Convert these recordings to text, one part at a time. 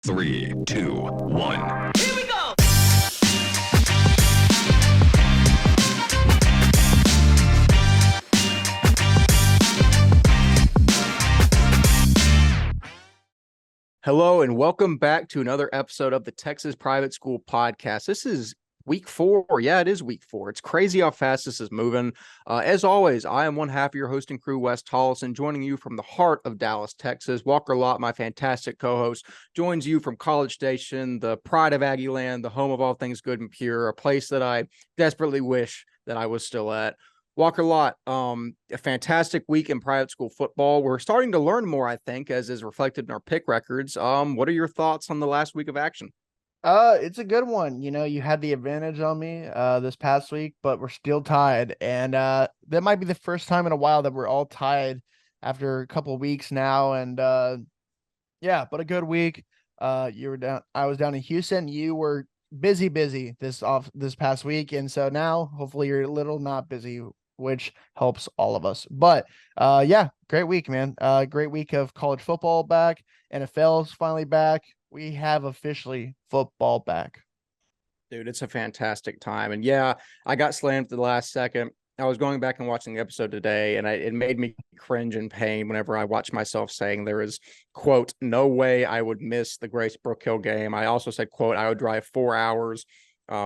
3, 2, 1. Here we go! Hello and welcome back to another episode of the Texas Private School Podcast. This is week 4. Yeah, it is week 4. It's crazy how fast this is moving. As always, I am one half of your hosting crew, Wes Tolleson, joining you from the heart of Dallas, Texas. Walker Lott, my fantastic co-host, joins you from College Station, the pride of Aggie Land, the home of all things good and pure, a place that I desperately wish that I was still at. Walker Lott, a fantastic week in private school football. We're starting to learn more, I think, as is reflected in our pick records. What are your thoughts on the last week of action? It's a good one. You know, you had the advantage on me this past week, but we're still tied. And that might be the first time in a while that we're all tied after a couple of weeks now. And yeah, but a good week. You were down, I was down in Houston. You were busy this past week. And so now hopefully you're a little not busy, which helps all of us. But yeah, great week, man. Great week of college football back. NFL's finally back. We have officially football back. Dude, it's a fantastic time. And yeah, I got slammed at the last second. I was going back and watching the episode today, and it made me cringe in pain whenever I watched myself saying there is, quote, no way I would miss the Grace Brook Hill game. I also said, quote, I would drive 4 hours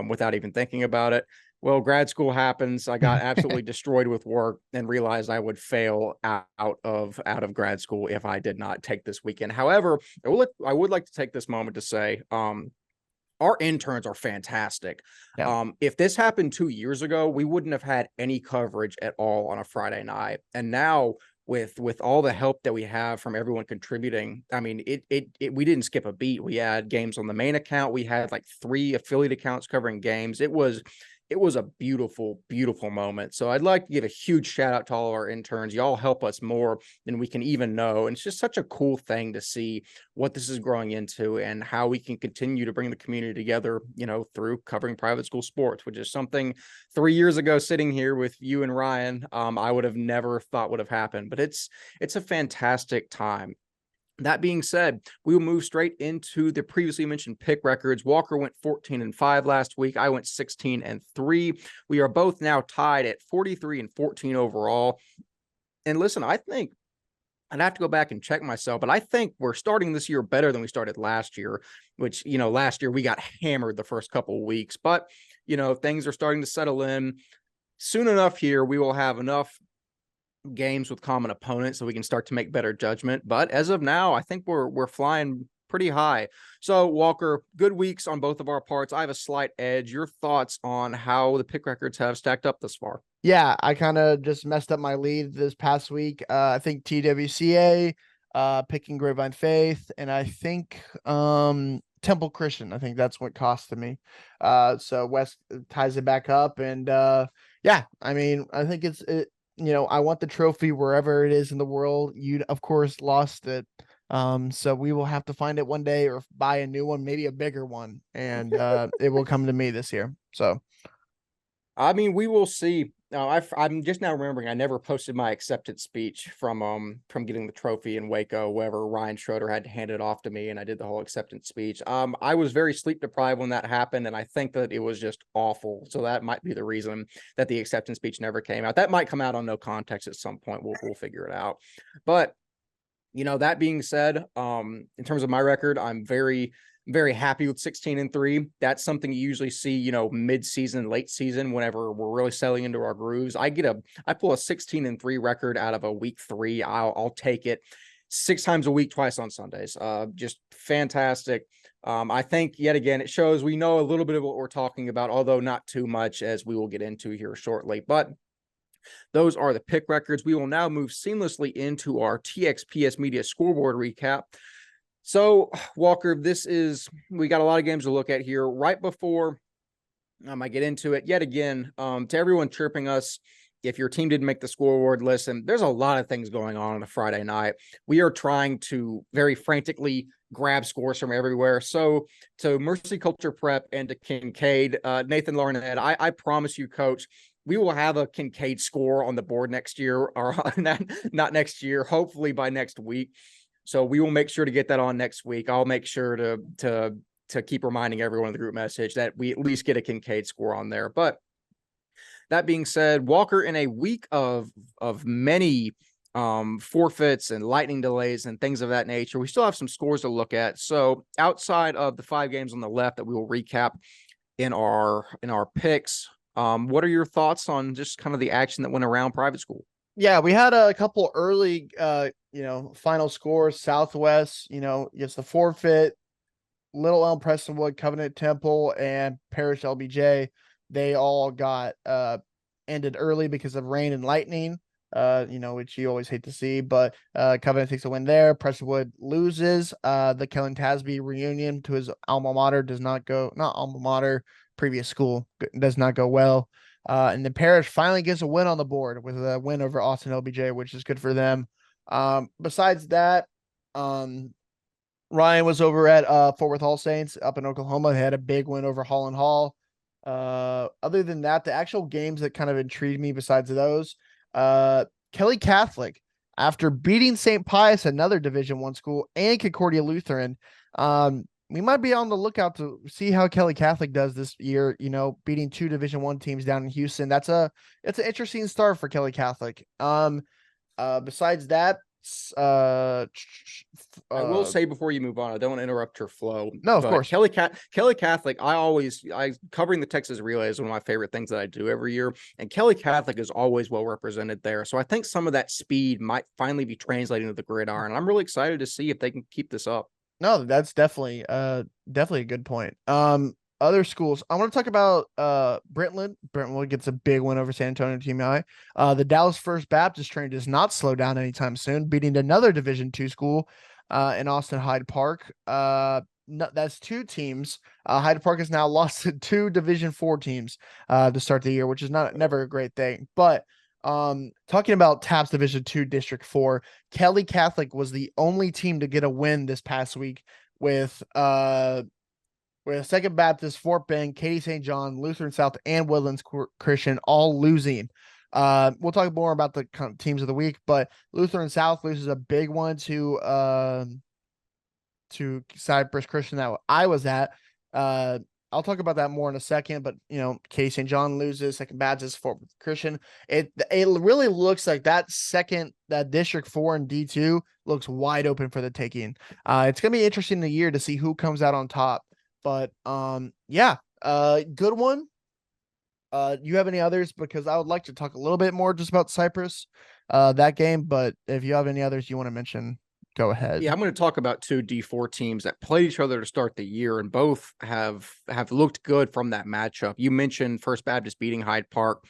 without even thinking about it. Well, grad school happens. I got absolutely destroyed with work and realized I would fail out of grad school if I did not take this weekend. However, I would like to take this moment to say, our interns are fantastic. Yeah. If this happened 2 years ago, we wouldn't have had any coverage at all on a Friday night. And now with all the help that we have from everyone contributing, I mean, we didn't skip a beat. We had games on the main account. We had like 3 affiliate accounts covering games. It was a beautiful, beautiful moment. So I'd like to give a huge shout out to all of our interns. Y'all help us more than we can even know. And it's just such a cool thing to see what this is growing into and how we can continue to bring the community together, you know, through covering private school sports, which is something 3 years ago sitting here with you and Ryan, I would have never thought would have happened. But it's a fantastic time. That being said, we will move straight into the previously mentioned pick records. Walker went 14-5 last week. I went 16-3. We are both now tied at 43-14 overall. And listen, I think I'd have to go back and check myself, but I think we're starting this year better than we started last year, which, you know, last year we got hammered the first couple of weeks, but, you know, things are starting to settle in. Soon enough here, we will have enough games with common opponents so we can start to make better judgment. But as of now, I think we're flying pretty high. So Walker, good weeks on both of our parts. I have a slight edge. Your thoughts on how the pick records have stacked up this far? Yeah, I kind of just messed up my lead this past week. I think TWCA, picking Grapevine Faith, and I think Temple Christian. I think that's what costed me. So Wes ties it back up, and yeah, I mean, I think you know, I want the trophy wherever it is in the world. You, of course, lost it. So we will have to find it one day or buy a new one, maybe a bigger one, and it will come to me this year. So, I mean, we will see. I'm just now remembering I never posted my acceptance speech from getting the trophy in Waco, wherever Ryan Schroeder had to hand it off to me, and I did the whole acceptance speech. I was very sleep deprived when that happened, and I think that it was just awful. So that might be the reason that the acceptance speech never came out. That might come out on No Context at some point. We'll figure it out. But you know, that being said, in terms of my record, I'm very happy with 16-3. That's something you usually see, you know, mid-season, late season, whenever we're really settling into our grooves. I pull a 16-3 record out of a week 3. I'll take it 6 times a week, twice on Sundays. Just fantastic. I think yet again, it shows we know a little bit of what we're talking about, although not too much, as we will get into here shortly. But those are the pick records. We will now move seamlessly into our TXPS Media Scoreboard recap. So, Walker, we got a lot of games to look at here. Right before I get into it, yet again, to everyone chirping us, if your team didn't make the scoreboard, listen, there's a lot of things going on a Friday night. We are trying to very frantically grab scores from everywhere. So to Mercy Culture Prep and to Kincaid, Nathan Larned, I promise you, Coach, we will have a Kincaid score on the board next year, or not next year, hopefully by next week. So we will make sure to get that on next week. I'll make sure to keep reminding everyone in the group message that we at least get a Kincaid score on there. But that being said, Walker, in a week of many forfeits and lightning delays and things of that nature, we still have some scores to look at. So outside of the 5 games on the left that we will recap in our picks, what are your thoughts on just kind of the action that went around private school? Yeah, we had a couple early final scores. Southwest, it's the forfeit. Little Elm, Prestonwood, Covenant Temple, and Parish LBJ, they all got ended early because of rain and lightning, which you always hate to see. But Covenant takes a win there. Prestonwood loses. The Kellen Tasby reunion to his alma mater previous school does not go well. And the Parish finally gets a win on the board with a win over Austin LBJ, which is good for them. Besides that, Ryan was over at Fort Worth All Saints up in Oklahoma. They had a big win over Holland Hall. Other than that, the actual games that kind of intrigued me besides those, Kelly Catholic, after beating St. Pius, another Division I school, and Concordia Lutheran, we might be on the lookout to see how Kelly Catholic does this year, beating 2 Division I teams down in Houston. It's an interesting start for Kelly Catholic. Besides that, I will say before you move on, I don't want to interrupt your flow. No, of course. Kelly Catholic, I covering the Texas Relay is one of my favorite things that I do every year, and Kelly Catholic is always well represented there. So I think some of that speed might finally be translating to the gridiron. I'm really excited to see if they can keep this up. No, that's definitely a good point. Other schools, I want to talk about Brentwood. Brentwood gets a big win over San Antonio Team I. The Dallas First Baptist train does not slow down anytime soon, beating another Division II school in Austin Hyde Park. That's 2 teams. Hyde Park has now lost to 2 Division IV teams to start the year, which is never a great thing. But talking about TAPS Division II District 4, Kelly Catholic was the only team to get a win this past week with Second Baptist, Fort Bend, Katy St. John, Lutheran South, and Woodlands Christian all losing. We'll talk more about the teams of the week, but Lutheran South loses a big one to Cypress Christian that I was at. I'll talk about that more in a second, but Katy St. John loses, Second Baptist, Fort Christian. It really looks like that District 4 and D2 looks wide open for the taking. It's gonna be interesting the year to see who comes out on top. But good one. You have any others? Because I would like to talk a little bit more just about Cypress, that game. But if you have any others you want to mention, go ahead. Yeah, I'm going to talk about 2 D4 teams that played each other to start the year, and both have looked good from that matchup. You mentioned First Baptist beating Hyde Park.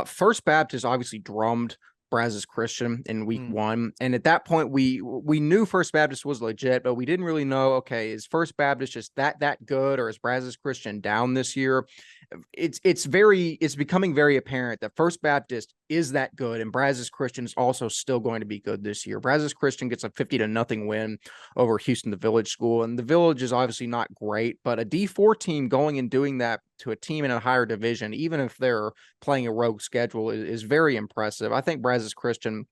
First Baptist obviously drummed Brazos Christian in week 1. And at that point, we knew First Baptist was legit, but we didn't really know, okay, is First Baptist just that good, or is Brazos Christian down this year? It's becoming very apparent that First Baptist is that good, and Brazos Christian is also still going to be good this year. Brazos Christian gets a 50-0 win over Houston, the Village School, and the Village is obviously not great, but a D4 team going and doing that to a team in a higher division, even if they're playing a rogue schedule, is very impressive. I think Brazos Christian,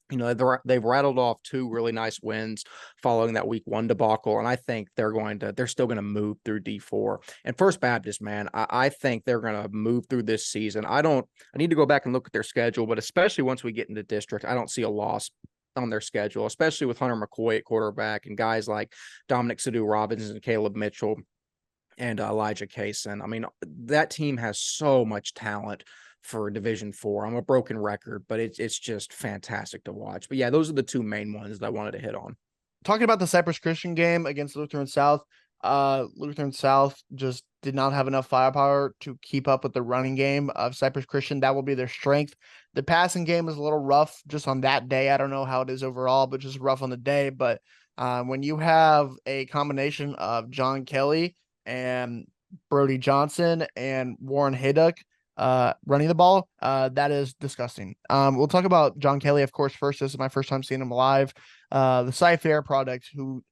they've rattled off 2 really nice wins following that week 1 debacle, and I think they're still going to move through D4. And First Baptist, man, I think they're going to move through this season. I need to go back and look at their schedule, but especially once we get into district, I don't see a loss on their schedule, especially with Hunter McCoy at quarterback and guys like Dominic Sadu Robbins and Caleb Mitchell and Elijah Kaysen. I mean, that team has so much talent for Division IV. I'm a broken record, but it's just fantastic to watch. But yeah, those are the 2 main ones that I wanted to hit on. Talking about the Cypress Christian game against Lutheran South, Lutheran South just did not have enough firepower to keep up with the running game of Cypress Christian. That will be their strength. The passing game is a little rough just on that day. I don't know how it is overall, but just rough on the day. But when you have a combination of John Kelly and Brody Johnson and Warren Hayduck running the ball, that is disgusting. We'll talk about John Kelly, of course, first. This is my first time seeing him live. The Cy-Fair product who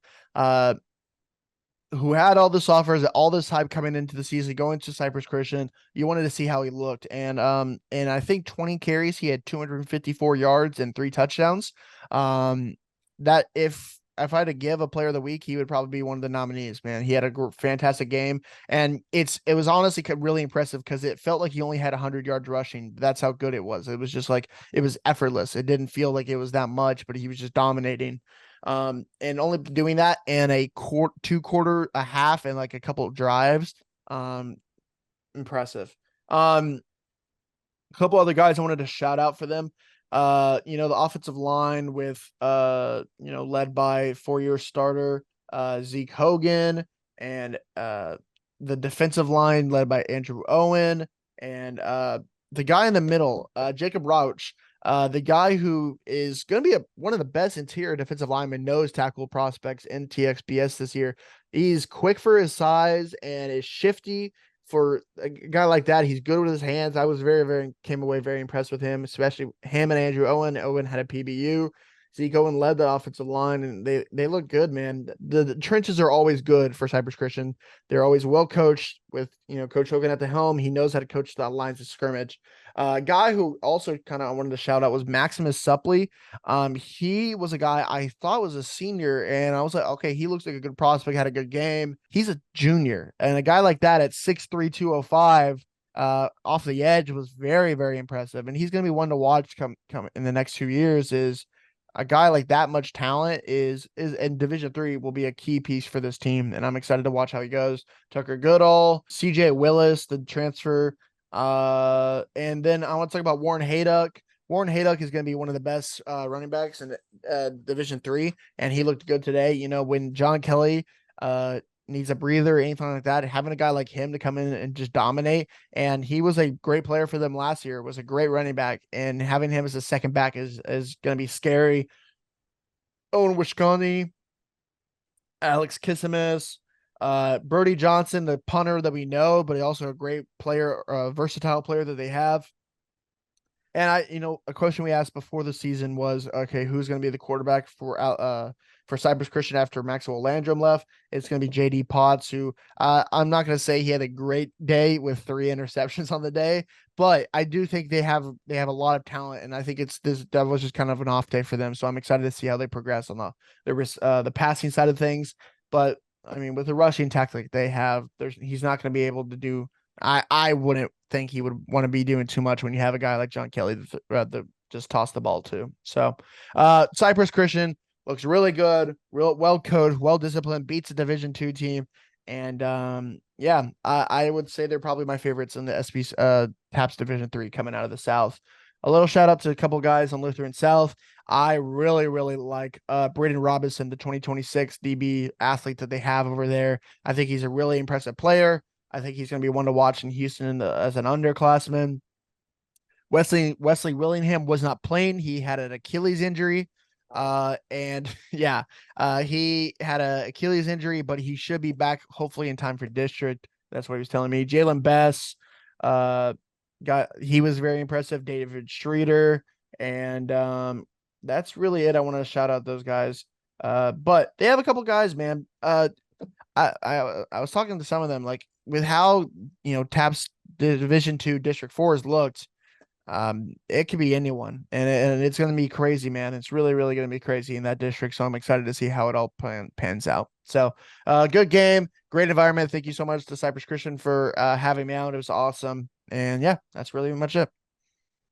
had all this offers, all this hype coming into the season, going to Cypress Christian. You wanted to see how he looked. And I think 20 carries, he had 254 yards and 3 touchdowns. That if if I had to give a player of the week, he would probably be one of the nominees, man. He had a fantastic game, and it was honestly really impressive because it felt like he only had 100 yards rushing. That's how good it was. It was just like, it was effortless. It didn't feel like it was that much, but he was just dominating. And only doing that in a a half, and like a couple of drives. Impressive. A couple other guys I wanted to shout out for them. The offensive line with led by 4-year starter Zeke Hogan, and the defensive line led by Andrew Owen, and the guy in the middle, Jacob Rauch, the guy who is going to be one of the best interior defensive lineman nose tackle prospects in TXPS this year. He's quick for his size and is shifty. For a guy like that, he's good with his hands. I was came away very impressed with him, especially him and Andrew Owen. Owen had a PBU. Zeke Owen led the offensive line, and they look good, man. The trenches are always good for Cypress Christian. They're always well coached with, Coach Hogan at the helm. He knows how to coach the lines of scrimmage. A guy who also kind of I wanted to shout out was Maximus Suppley. He was a guy I thought was a senior, and I was like, okay, he looks like a good prospect, had a good game. He's a junior, and a guy like that at 6'3", 205, off the edge was very, very impressive. And he's going to be one to watch come in the next 2 years. Is a guy like that much talent is in Division III will be a key piece for this team, and I'm excited to watch how he goes. Tucker Goodall, CJ Willis, the transfer. And then I want to talk about Warren Hayduck. Warren Hayduck is going to be one of the best running backs in Division III, and he looked good today. When John Kelly needs a breather or anything like that, having a guy like him to come in and just dominate, and he was a great player for them last year, was a great running back, and having him as a second back is going to be scary. Owen Wishkani, Alex Kissimus, Brody Johnson, the punter that we know, but also a great player, versatile player that they have. And a question we asked before the season was, okay, who's going to be the quarterback for Cypress Christian after Maxwell Landrum left? It's going to be JD Potts, who I'm not going to say he had a great day with 3 interceptions on the day, but I do think they have a lot of talent, and I think that was just kind of an off day for them. So I'm excited to see how they progress on the passing side of things. But I mean, with the rushing tactic they have, he's not going to be able to do. I wouldn't think he would want to be doing too much when you have a guy like John Kelly to just toss the ball to. So, Cypress Christian looks really good, real well coached, well disciplined, beats a Division II team, and I would say they're probably my favorites in the SB TAPS Division III coming out of the South. A little shout out to a couple guys on Lutheran South. I really, really like Braden Robinson, the 2026 DB athlete that they have over there. I think he's a really impressive player. I think he's going to be one to watch in Houston as an underclassman. Wesley Willingham was not playing. He had an Achilles injury. He had an Achilles injury, but he should be back hopefully in time for district. That's what he was telling me. Jalen Bess, he was very impressive. David Schroeder, and that's really it. I want to shout out those guys. But they have a couple guys, man. I was talking to some of them, like, with how TAPS Division II District 4 has looked, it could be anyone, and it's going to be crazy, man. It's really, really going to be crazy in that district. So I'm excited to see how it all pans out. So, good game, great environment. Thank you so much to Cypress Christian for having me out. It was awesome, and yeah, that's really much it.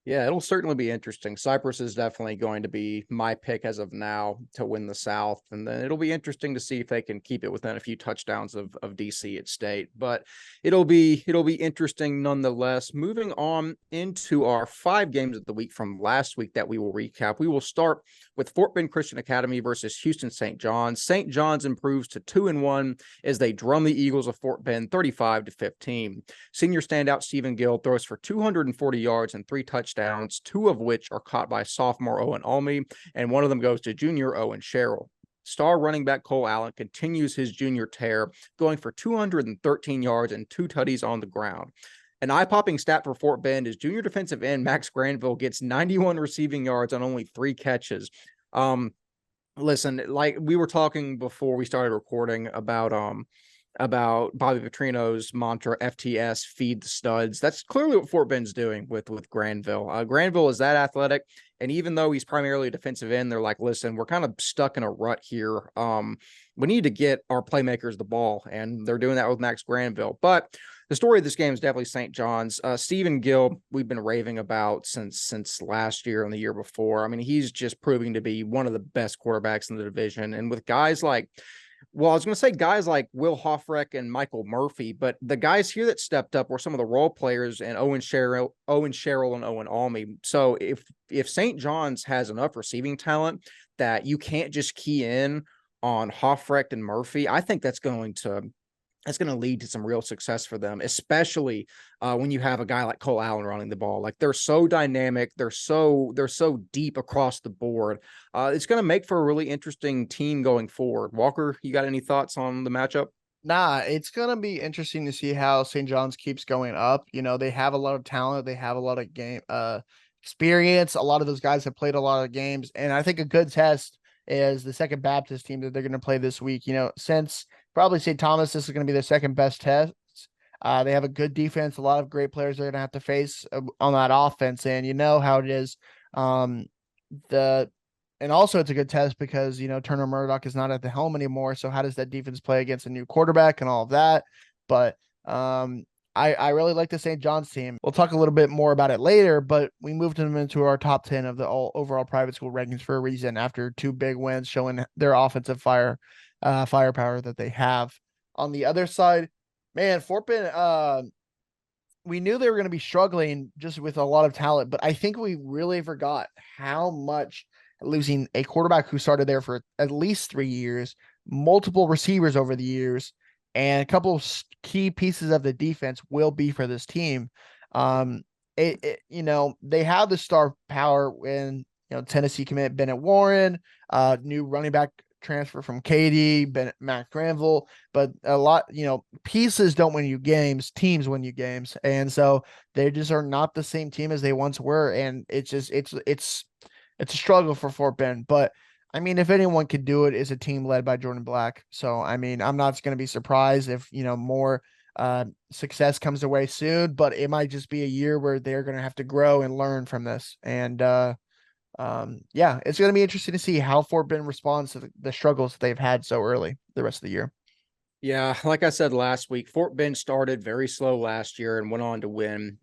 Yeah, it'll certainly be interesting. Cypress is definitely going to be my pick as of now to win the South. And then it'll be interesting to see if they can keep it within a few touchdowns of DC at state. But it'll be interesting nonetheless. Moving on into our 5 games of the week from last week that we will recap. We will start with Fort Bend Christian Academy versus Houston St. John's. St. John's improves to 2-1 as they drum the Eagles of Fort Bend 35-15. Senior standout Stephen Gill throws for 240 yards and 3 touchdowns, 2 of which are caught by sophomore Owen Almy, and one of them goes to junior Owen Sherrill. Star running back Cole Allen continues his junior tear, going for 213 yards and 2 tutties on the ground. An eye-popping stat for Fort Bend is junior defensive end Max Granville gets 91 receiving yards on only 3 catches. Listen, like we were talking before we started recording about about Bobby Petrino's mantra, FTS, feed the studs. That's clearly what Fort Bend's doing with Granville. Granville is that athletic, and even though he's primarily a defensive end, they're like, listen, we're kind of stuck in a rut here. We need to get our playmakers the ball, and they're doing that with Max Granville. But the story of this game is definitely St. John's. Stephen Gill, we've been raving about since last year and the year before. I mean, he's just proving to be one of the best quarterbacks in the division, and with guys like, well, I was going to say guys like Will Hoffreck and Michael Murphy, but the guys here that stepped up were some of the role players, and Owen Sherrill, and Owen Almy. So if St. John's has enough receiving talent that you can't just key in on Hoffreck and Murphy, I think that's going to lead to some real success for them, especially when you have a guy like Cole Allen running the ball. Like, they're so dynamic, they're so deep across the board. It's going to make for a really interesting team going forward. Walker, you got any thoughts on the matchup? Nah, it's gonna be interesting to see how St. John's keeps going up. You know, they have a lot of talent, they have a lot of game experience. A lot of those guys have played a lot of games, and I think a good test is the Second Baptist team that they're gonna play this week. You know, since probably St. Thomas, this is gonna be their second best test. They have a good defense, a lot of great players they're gonna have to face on that offense, and you know how it is. Um, the and also it's a good test because, you know, Turner Murdoch is not at the helm anymore. So how does that defense play against a new quarterback and all of that? But I really like the St. John's team. We'll talk a little bit more about it later, but we moved them into our top 10 of the overall private school rankings for a reason, after two big wins showing their offensive firepower that they have. On the other side, man, Fort Bend, we knew they were going to be struggling just with a lot of talent, but I think we really forgot how much losing a quarterback who started there for at least 3 years, multiple receivers over the years, and a couple of key pieces of the defense will be for this team. You know, they have the star power when, you know, Tennessee commit Bennett Warren, new running back transfer from Katy, Matt Granville, but a lot, you know, pieces don't win you games, teams win you games. And so they just are not the same team as they once were. And it's just, it's a struggle for Fort Bend, but I mean, if anyone could do it, is a team led by Jordan Black. So, I mean, I'm not going to be surprised if, you know, more success comes their way soon, but it might just be a year where they're going to have to grow and learn from this. And yeah, it's going to be interesting to see how Fort Bend responds to the struggles that they've had so early the rest of the year. Yeah, like I said last week, Fort Bend started very slow last year and went on to win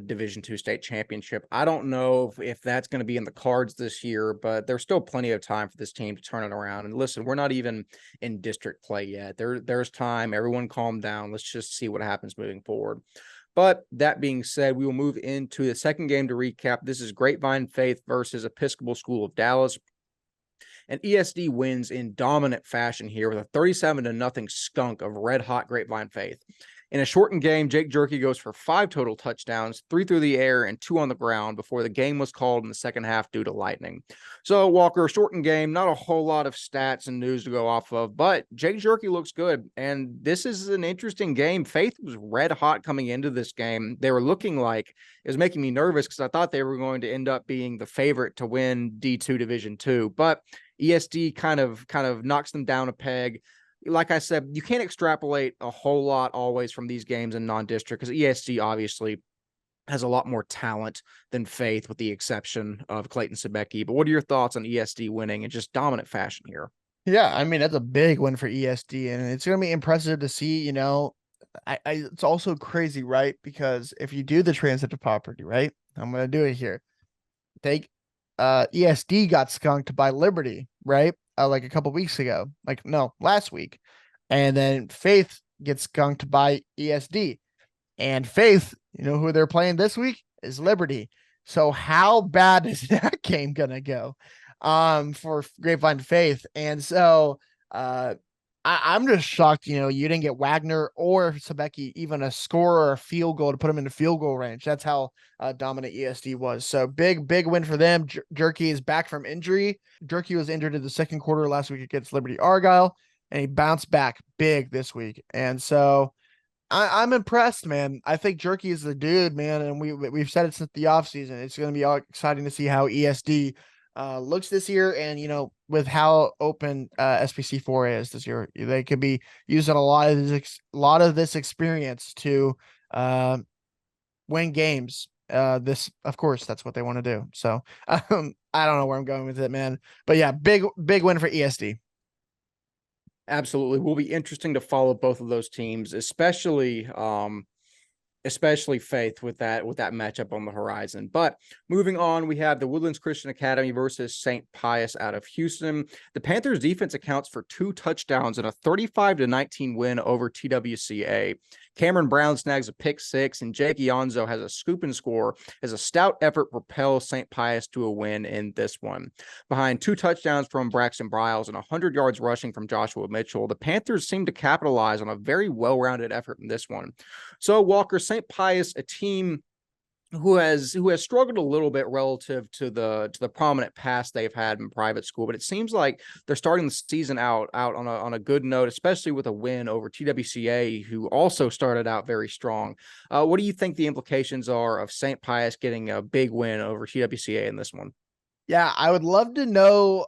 Division II state championship. I don't know if that's going to be in the cards this year, but there's still plenty of time for this team to turn it around. And listen, we're not even in district play yet. There's time. Everyone calm down. Let's just see what happens moving forward. But that being said, we will move into the second game to recap. This is Grapevine Faith versus Episcopal School of Dallas. And ESD wins in dominant fashion here with a 37-0 skunk of red-hot Grapevine Faith. In a shortened game, Jake Jerky goes for 5 total touchdowns, 3 through the air and 2 on the ground before the game was called in the second half due to lightning. So, Walker, a shortened game, not a whole lot of stats and news to go off of, but Jake Jerky looks good, and this is an interesting game. Faith was red-hot coming into this game. They were looking like, it was making me nervous because I thought they were going to end up being the favorite to win D2 Division II, but ESD kind of knocks them down a peg. Like I said, you can't extrapolate a whole lot always from these games in non-district because ESD obviously has a lot more talent than Faith, with the exception of Clayton Sebecki. But what are your thoughts on ESD winning in just dominant fashion here? Yeah, I mean, that's a big win for ESD, and it's going to be impressive to see. You know, it's also crazy, right? Because if you do the transitive property, right? I'm going to do it here. ESD got skunked by Liberty, right? Like a couple weeks ago, like no, last week. And then Faith gets skunked by ESD. And Faith, you know who they're playing this week is Liberty. So how bad is that game gonna go for Grapevine Faith? And so I'm just shocked, you know, you didn't get Wagner or Sebecki even a score or a field goal to put him in the field goal range. That's how dominant ESD was. So big win for them. Jerky is back from injury. Jerky was injured in the second quarter last week against Liberty Argyle, and he bounced back big this week. And so I'm impressed, man. I think Jerky is the dude, man. And we've said it since the offseason. It's going to be exciting to see how ESD looks this year. And, with how open SPC4 is this year, they could be using a lot of this experience to win games. This, of course, that's what they want to do. So I don't know where I'm going with it, man. But yeah, big win for ESD. Absolutely. Will be interesting to follow both of those teams, especially Faith with that matchup on the horizon. But moving on, we have the Woodlands Christian Academy versus St. Pius out of Houston. The Panthers defense accounts for 2 touchdowns and a 35-19 win over TWCA. Cameron Brown snags a pick 6, and Jake Ionzo has a scoop and score as a stout effort propels St. Pius to a win in this one. Behind 2 touchdowns from Braxton Briles and 100 yards rushing from Joshua Mitchell, the Panthers seem to capitalize on a very well-rounded effort in this one. So, Walker, St. Pius, a team who has struggled a little bit relative to the prominent past they've had in private school, but it seems like they're starting the season out on a good note, especially with a win over TWCA, who also started out very strong. What do you think the implications are of St. Pius getting a big win over TWCA in this one? Yeah, I would love to know.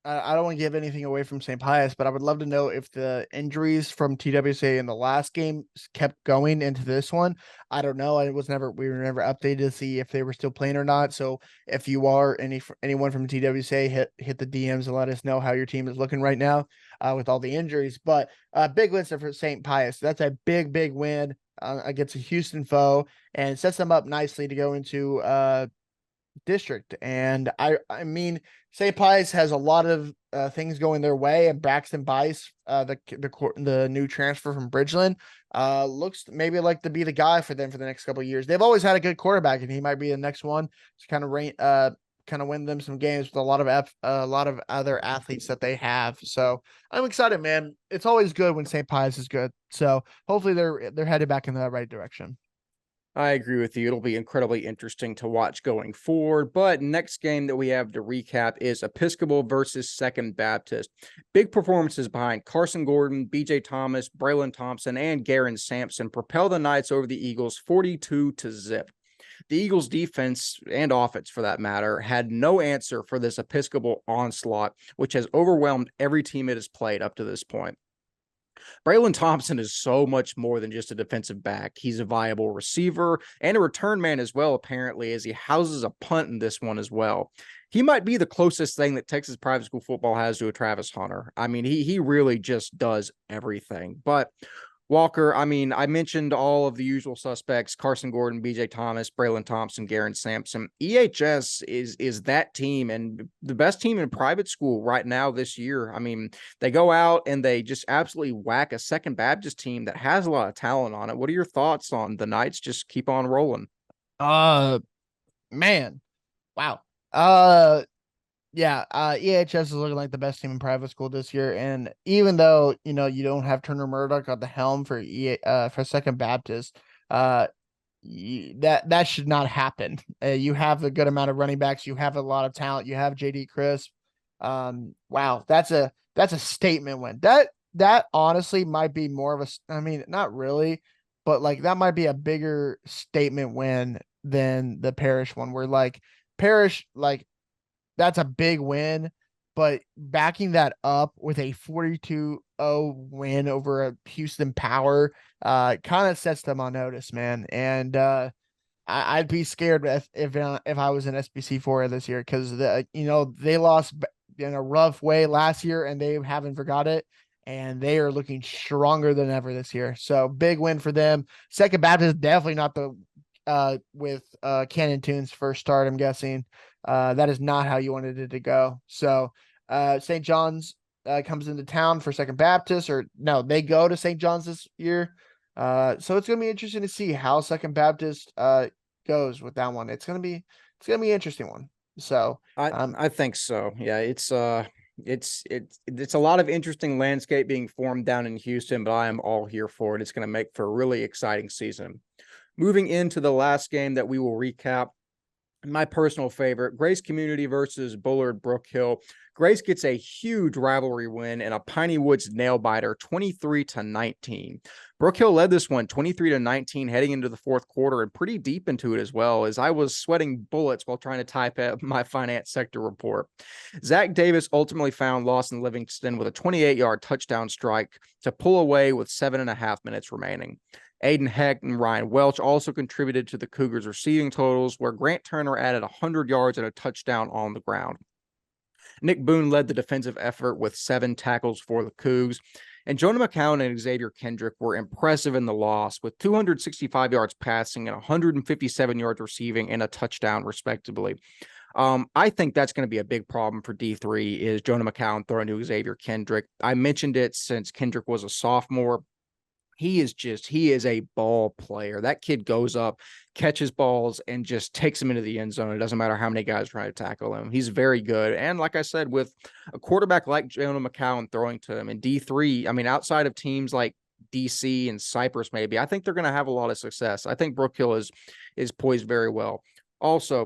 I don't want to give anything away from St. Pius, but I would love to know if the injuries from TWCA in the last game kept going into this one. I don't know. We were never updated to see if they were still playing or not. So if you are anyone from TWCA, hit the DMs and let us know how your team is looking right now with all the injuries. But big win for St. Pius. That's a big win against a Houston foe, and sets them up nicely to go into district. And I mean, St. Pius has a lot of things going their way, and Braxton Bice, the new transfer from Bridgeland, looks maybe like to be the guy for them for the next couple of years. They've always had a good quarterback, and he might be the next one to kind of win them some games with a lot of other athletes that they have. So I'm excited, man. It's always good when St. Pius is good. So hopefully they're headed back in the right direction. I agree with you. It'll be incredibly interesting to watch going forward. But next game that we have to recap is Episcopal versus Second Baptist. Big performances behind Carson Gordon, BJ Thomas, Braylon Thompson, and Garen Sampson propel the Knights over the Eagles 42-0. The Eagles defense and offense, for that matter, had no answer for this Episcopal onslaught, which has overwhelmed every team it has played up to this point. Braylon Thompson is so much more than just a defensive back. He's a viable receiver and a return man as well, apparently, as he houses a punt in this one as well. He might be the closest thing that Texas private school football has to a Travis Hunter. I mean, he really just does everything. But Walker, I mean, I mentioned all of the usual suspects: Carson Gordon, BJ Thomas, Braylon Thompson, Garen Sampson. EHS is that team, and the best team in private school right now this year. I mean, they go out and they just absolutely whack a Second Baptist team that has a lot of talent on it. What are your thoughts on the Knights just keep on rolling? Man, wow. Yeah, EHS is looking like the best team in private school this year. And even though, you don't have Turner Murdoch at the helm for for Second Baptist, that should not happen. You have a good amount of running backs. You have a lot of talent. You have JD Crisp. Wow, that's a statement win. That honestly might be more of I mean, not really, but like that might be a bigger statement win than the Parish one, where like Parish, like, that's a big win, but backing that up with a 42-0 win over a Houston Power kind of sets them on notice, man. And I'd be scared if I was in SBC4 this year, because they lost in a rough way last year and they haven't forgot it, and they are looking stronger than ever this year. So big win for them. Second Baptist, definitely not the with Cannon Tune's first start, I'm guessing. That is not how you wanted it to go. So St. John's comes into town for Second Baptist, or no, they go to St. John's this year. So it's gonna be interesting to see how Second Baptist goes with that one. It's gonna be an interesting one. So I think so. Yeah, it's a lot of interesting landscape being formed down in Houston, but I am all here for it. It's going to make for a really exciting season. Moving into the last game that we will recap, My personal favorite, Grace Community versus Bullard Brook Hill. Grace gets a huge rivalry win and a Piney Woods nail biter, 23-19. Brook Hill led this one 23-19 heading into the fourth quarter and pretty deep into it as well, as I was sweating bullets while trying to type out my finance sector report. Zach Davis ultimately found Lawson Livingston with a 28-yard touchdown strike to pull away with 7.5 minutes remaining. Aiden Heck and Ryan Welch also contributed to the Cougars' receiving totals, where Grant Turner added 100 yards and a touchdown on the ground. Nick Boone led the defensive effort with 7 tackles for the Cougs, and Jonah McCown and Xavier Kendrick were impressive in the loss with 265 yards passing and 157 yards receiving and a touchdown, respectively. I think that's going to be a big problem for D3 is Jonah McCown throwing to Xavier Kendrick. I mentioned it since Kendrick was a sophomore. He is a ball player. That kid goes up, catches balls, and just takes them into the end zone. It doesn't matter how many guys try to tackle him. He's very good. And like I said, with a quarterback like Jonah McCown throwing to him in D3, I mean, outside of teams like DC and Cypress, maybe, I think they're going to have a lot of success. I think Brook Hill is poised very well. Also,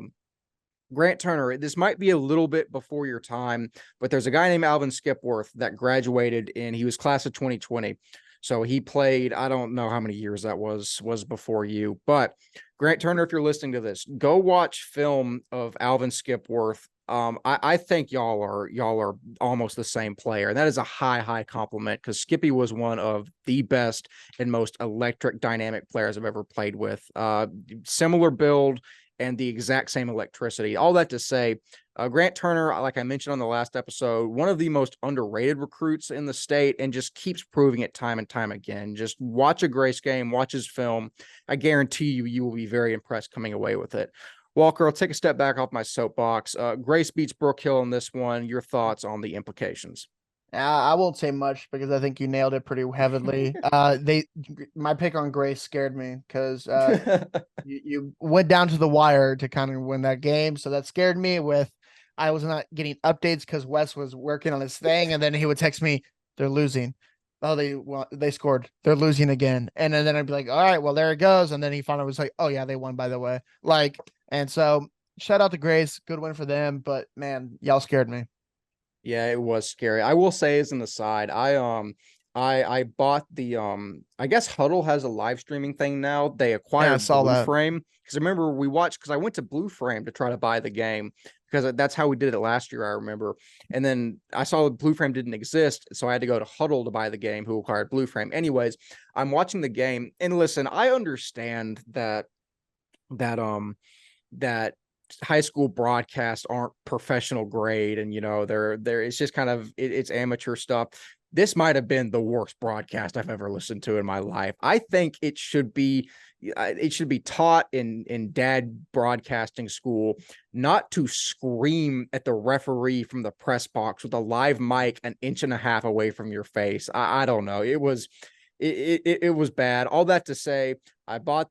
Grant Turner, this might be a little bit before your time, but there's a guy named Alvin Skipworth that graduated he was class of 2020. So he played, I don't know how many years that was before you, but Grant Turner, if you're listening to this, go watch film of Alvin Skipworth. I think y'all are almost the same player. And that is a high compliment because Skippy was one of the best and most electric dynamic players I've ever played with. Similar build and the exact same electricity. All that to say, Grant Turner, like I mentioned on the last episode, one of the most underrated recruits in the state and just keeps proving it time and time again. Just watch a Grace game, watch his film. I guarantee you will be very impressed coming away with it. Walker, I'll take a step back off my soapbox. Grace beats Brook Hill in this one. Your thoughts on the implications? I won't say much because I think you nailed it pretty heavily. My pick on Grace scared me because you went down to the wire to kind of win that game, so that scared me. I was not getting updates because Wes was working on his thing, and then he would text me, "They're losing." Oh, they scored. They're losing again, and then I'd be like, "All right, well there it goes." And then he finally was like, "Oh yeah, they won by the way." And so shout out to Grace, good win for them. But man, y'all scared me. Yeah, it was scary. I will say as an aside, I bought the I guess Huddle has a live streaming thing now. They acquired saw Blue that. Frame because I remember we watched because I went to Blue Frame to try to buy the game because that's how we did it last year, I remember. And then I saw Blue Frame didn't exist, so I had to go to Huddle to buy the game, who acquired Blue Frame. Anyways, I'm watching the game, and listen, I understand that high school broadcasts aren't professional grade, and they're it's just kind of it's amateur stuff. This might have been the worst broadcast I've ever listened to in my life. I think it should be taught in dad broadcasting school not to scream at the referee from the press box with a live mic an inch and a half away from your face. I don't know, it was bad. All that to say, I bought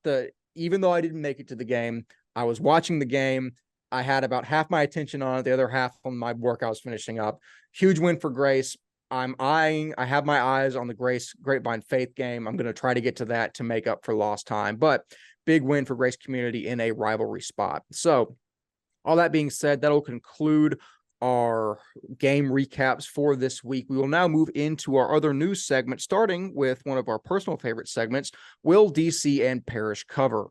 even though I didn't make it to the game, I was watching the game. I had about half my attention on it, the other half on my work I was finishing up. Huge win for Grace. I have my eyes on the Grace Grapevine Faith game. I'm going to try to get to that to make up for lost time, but big win for Grace Community in a rivalry spot. So all that being said, that'll conclude our game recaps for this week. We will now move into our other news segment, starting with one of our personal favorite segments, Will DC and Parish Cover?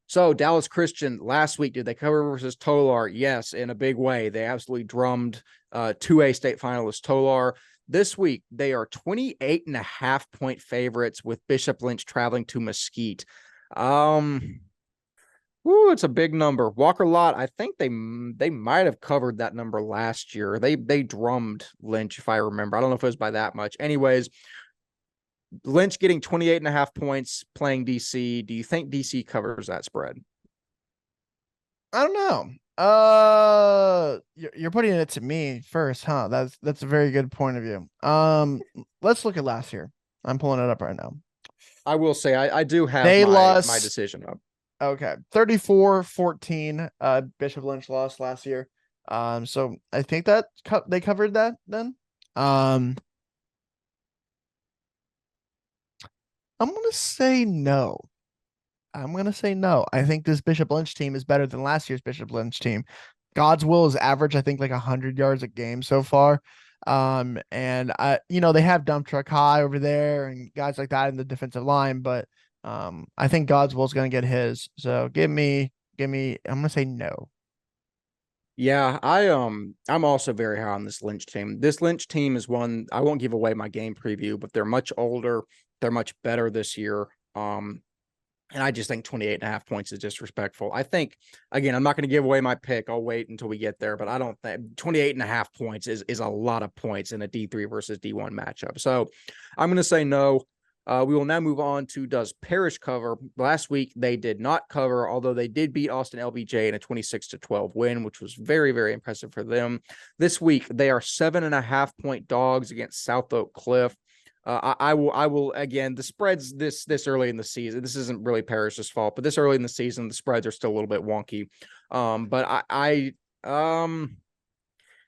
So Dallas Christian last week, did they cover versus Tolar? Yes, in a big way. They absolutely drummed 2A state finalist Tolar. This week, they are 28.5-point favorites with Bishop Lynch traveling to Mesquite. It's a big number. Walker Lott, I think they might have covered that number last year. They drummed Lynch, if I remember. I don't know if it was by that much. Anyways, Lynch getting 28.5 points playing DC. Do you think DC covers that spread? I don't know. You're putting it to me first, huh? That's a very good point of view. Let's look at last year. I'm pulling it up right now. I will say I do have my decision up. Okay. 34-14. Bishop Lynch lost last year. So I think that they covered that then. I'm gonna say no. I think this Bishop Lynch team is better than last year's Bishop Lynch team. God's Will is average, I think, like 100 yards a game so far. And they have Dump Truck High over there and guys like that in the defensive line, but I think God's Will is gonna get his. So I'm gonna say no. Yeah, I'm also very high on this Lynch team. This Lynch team is one I won't give away my game preview, but they're much older, they're much better this year. And I just think 28.5 points is disrespectful. I think, again, I'm not going to give away my pick. I'll wait until we get there, but I don't think 28.5 points is a lot of points in a D3 versus D1 matchup. So I'm going to say no. We will now move on to does Parish cover? Last week, they did not cover, although they did beat Austin LBJ in a 26-12 win, which was very, very impressive for them. This week, they are 7.5-point dogs against South Oak Cliff. I will again, the spreads this early in the season, this isn't really Parish's fault, but this early in the season, the spreads are still a little bit wonky. But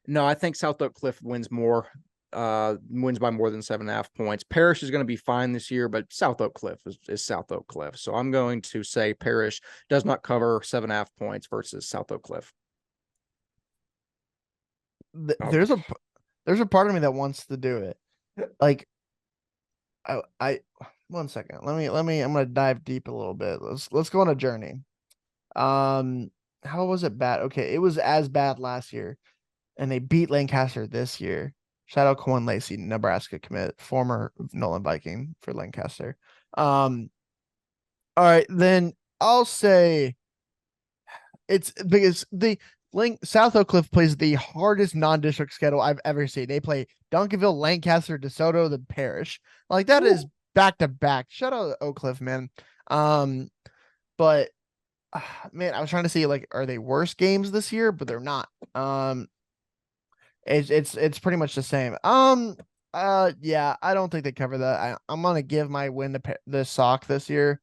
no, I think South Oak Cliff wins by more than 7.5 points. Parish is going to be fine this year, but South Oak Cliff is South Oak Cliff. So I'm going to say Parish does not cover 7.5 points versus South Oak Cliff. There's a part of me that wants to do it. Like, I 1 second. I'm gonna dive deep a little bit. Let's go on a journey. How was it bad? Okay, it was as bad last year, and they beat Lancaster this year. Shout out Cohen Lacey, Nebraska commit, former Nolan Viking for Lancaster. All right, then I'll say it's because the South Oak Cliff plays the hardest non-district schedule I've ever seen. They play Duncanville, Lancaster, DeSoto, the Parish. Like that is back to back. Shout out Oak Cliff, man. But man, I was trying to see like, are they worse games this year? But they're not. It's pretty much the same. Yeah, I don't think they cover that. I'm gonna give my win to the Sock this year.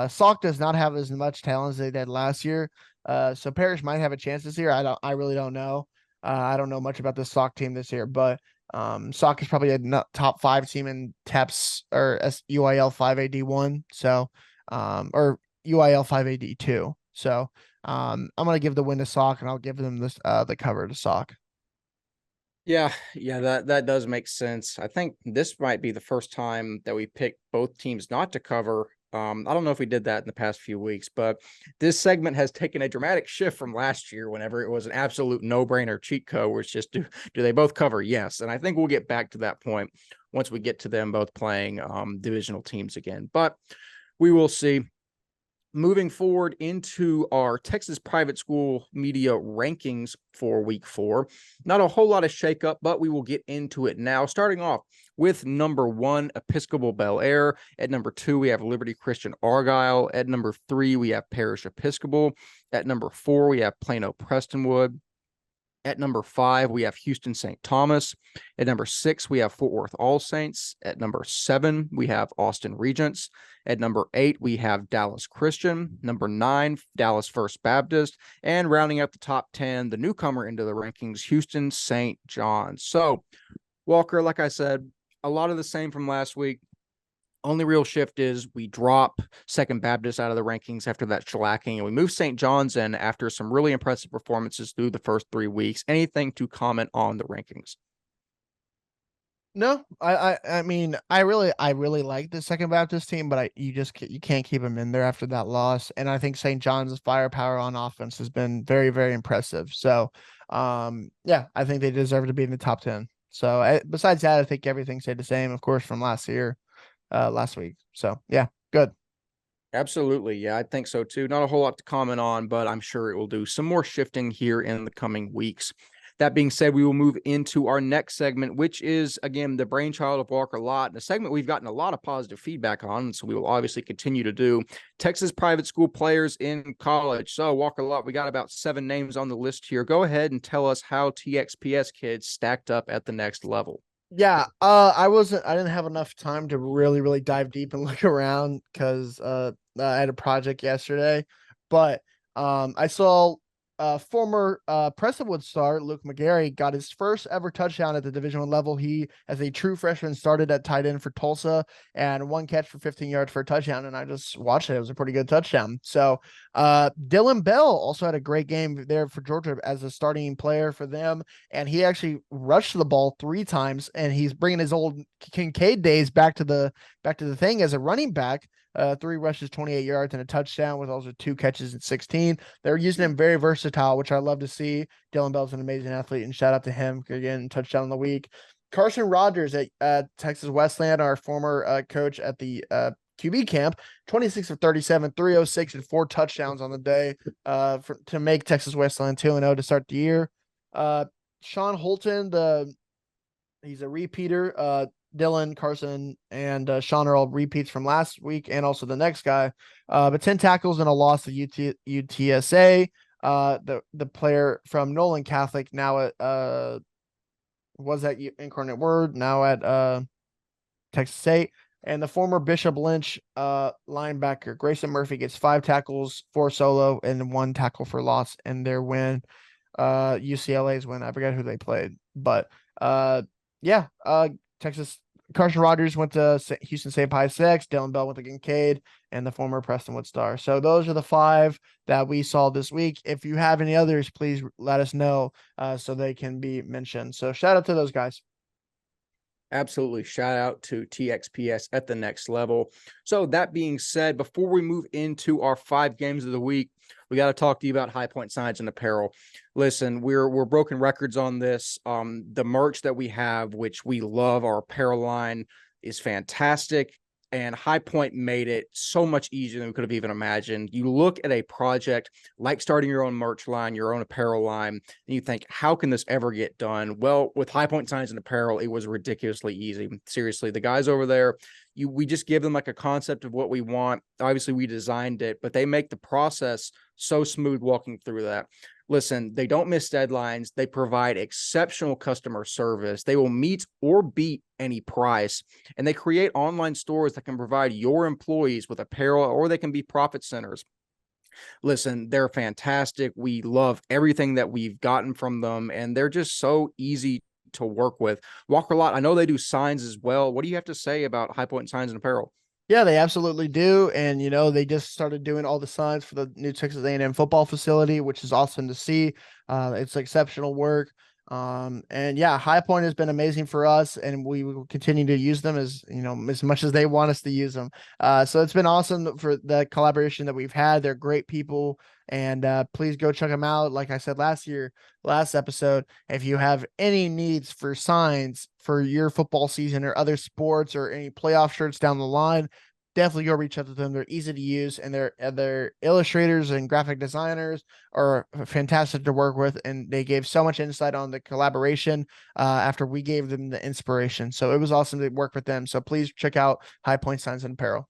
Sock does not have as much talent as they did last year. So Parish might have a chance this year. I really don't know. I don't know much about the Sock team this year, but Sock is probably a top 5 team in TEPS or UIL 5AD1. So or UIL 5AD2. So I'm gonna give the win to Sock, and I'll give them this the cover to Sock. Yeah, that does make sense. I think this might be the first time that we picked both teams not to cover. I don't know if we did that in the past few weeks, but this segment has taken a dramatic shift from last year whenever it was an absolute no-brainer cheat code where it's just do they both cover? Yes. And I think we'll get back to that point once we get to them both playing divisional teams again. But we will see. Moving forward into our Texas private school media rankings for week 4. Not a whole lot of shakeup, but we will get into it now. Starting off with number 1, Episcopal Bel Air. At number 2, we have Liberty Christian Argyle. At number 3, we have Parish Episcopal. At number 4, we have Plano Prestonwood. At number 5, we have Houston St. Thomas. At number 6, we have Fort Worth All Saints. At number 7, we have Austin Regents. At number 8, we have Dallas Christian. Number 9, Dallas First Baptist. And rounding out the top 10, the newcomer into the rankings, Houston St. John's. So, Walker, like I said, a lot of the same from last week. Only real shift is we drop Second Baptist out of the rankings after that shellacking, and we move St. John's in after some really impressive performances through the first 3 weeks. Anything to comment on the rankings? No, I mean, I really like the Second Baptist team, but you can't keep them in there after that loss. And I think St. John's firepower on offense has been very, very impressive. So, yeah, I think they deserve to be in the top 10. So besides that, I think everything stayed the same, of course, from last week. So yeah, good. Absolutely. Yeah, I think so too. Not a whole lot to comment on, but I'm sure it will do some more shifting here in the coming weeks. That being said, we will move into our next segment, which is, again, the brainchild of Walker Lott, and a segment we've gotten a lot of positive feedback on, so we will obviously continue to do. Texas private school players in college. So, Walker Lott, we got about 7 names on the list here. Go ahead and tell us how TXPS kids stacked up at the next level. Yeah, I didn't have enough time to really dive deep and look around because I had a project yesterday, but I saw former Prestonwood star Luke McGarry got his first ever touchdown at the Division I level. He, as a true freshman, started at tight end for Tulsa and one catch for 15 yards for a touchdown. And I just watched it. It was a pretty good touchdown. So Dylan Bell also had a great game there for Georgia as a starting player for them. And he actually rushed the ball 3 times, and he's bringing his old Kincaid days back to the thing as a running back. 3 rushes, 28 yards, and a touchdown with also 2 catches and 16. They're using him very versatile, which I love to see. Dylan Bell's an amazing athlete, and shout out to him again, touchdown of the week. Carson Rogers at Texas Wesleyan, our former coach at the QB camp, 26 of 37, 306, and 4 touchdowns on the day to make Texas Wesleyan 2-0 to start the year. Sean Holton, he's a repeater. Dylan, Carson, and Sean are all repeats from last week and also the next guy. But 10 tackles and a loss to UTSA. The player from Nolan Catholic now at was at Incarnate Word, now at Texas State. And the former Bishop Lynch linebacker Grayson Murphy gets 5 tackles, 4 solo, and 1 tackle for loss in their win. UCLA's win. I forget who they played, but Texas. Carson Rogers went to Houston St. Pius X. Dylan Bell went to Kincaid, and the former Prestonwood star. So those are the 5 that we saw this week. If you have any others, please let us know so they can be mentioned. So shout out to those guys. Absolutely. Shout out to TXPS at the next level. So that being said, before we move into our 5 games of the week, we got to talk to you about High Point Signs and Apparel. Listen, we're broken records on this. The merch that we have, which we love, our apparel line, is fantastic. And High Point made it so much easier than we could have even imagined. You look at a project like starting your own merch line, your own apparel line, and you think, how can this ever get done? Well, with High Point Signs and Apparel, it was ridiculously easy. Seriously, the guys over there, we just give them like a concept of what we want. Obviously, we designed it, but they make the process so smooth walking through that. Listen, they don't miss deadlines. They provide exceptional customer service. They will meet or beat any price. And they create online stores that can provide your employees with apparel, or they can be profit centers. Listen, they're fantastic. We love everything that we've gotten from them, and they're just so easy to work with. Walker Lott, I know they do signs as well. What do you have to say about High Point Signs and Apparel? Yeah, they absolutely do. And, they just started doing all the signs for the new Texas A&M football facility, which is awesome to see. It's exceptional work. And yeah, High Point has been amazing for us, and we will continue to use them as much as they want us to use them. So it's been awesome for the collaboration that we've had. They're great people, and please go check them out. Like I said last episode, if you have any needs for signs for your football season or other sports or any playoff shirts down the line, definitely go reach out to them. They're easy to use, and they're illustrators and graphic designers are fantastic to work with. And they gave so much insight on the collaboration after we gave them the inspiration. So it was awesome to work with them. So please check out High Point Signs and Apparel.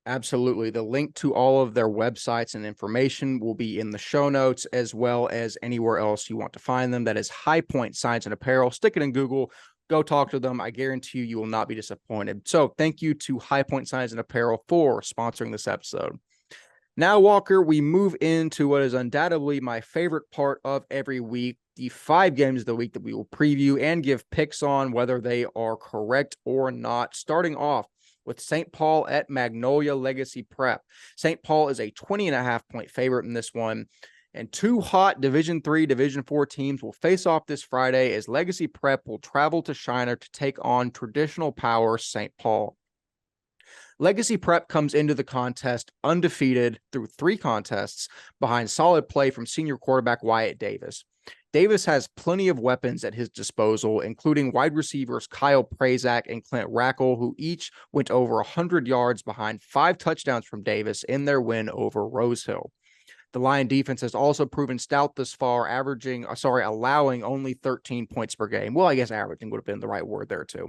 Absolutely. The link to all of their websites and information will be in the show notes, as well as anywhere else you want to find them. That is High Point Signs and Apparel. Stick it in Google. Go talk to them. I guarantee you will not be disappointed. So thank you to High Point Signs and Apparel for sponsoring this episode. Now, Walker, we move into what is undoubtedly my favorite part of every week, the 5 games of the week that we will preview and give picks on, whether they are correct or not. Starting off with St. Paul at Magnolia Legacy Prep. St. Paul is a 20.5-point favorite in this one. And 2 hot Division III, Division IV teams will face off this Friday as Legacy Prep will travel to Schroeder to take on traditional power St. Paul. Legacy Prep comes into the contest undefeated through 3 contests behind solid play from senior quarterback Wyatt Davis. Davis has plenty of weapons at his disposal, including wide receivers Kyle Prazak and Clint Rackle, who each went over 100 yards behind 5 touchdowns from Davis in their win over Rosehill. The Lion defense has also proven stout this far, allowing only 13 points per game. Well, I guess averaging would have been the right word there too.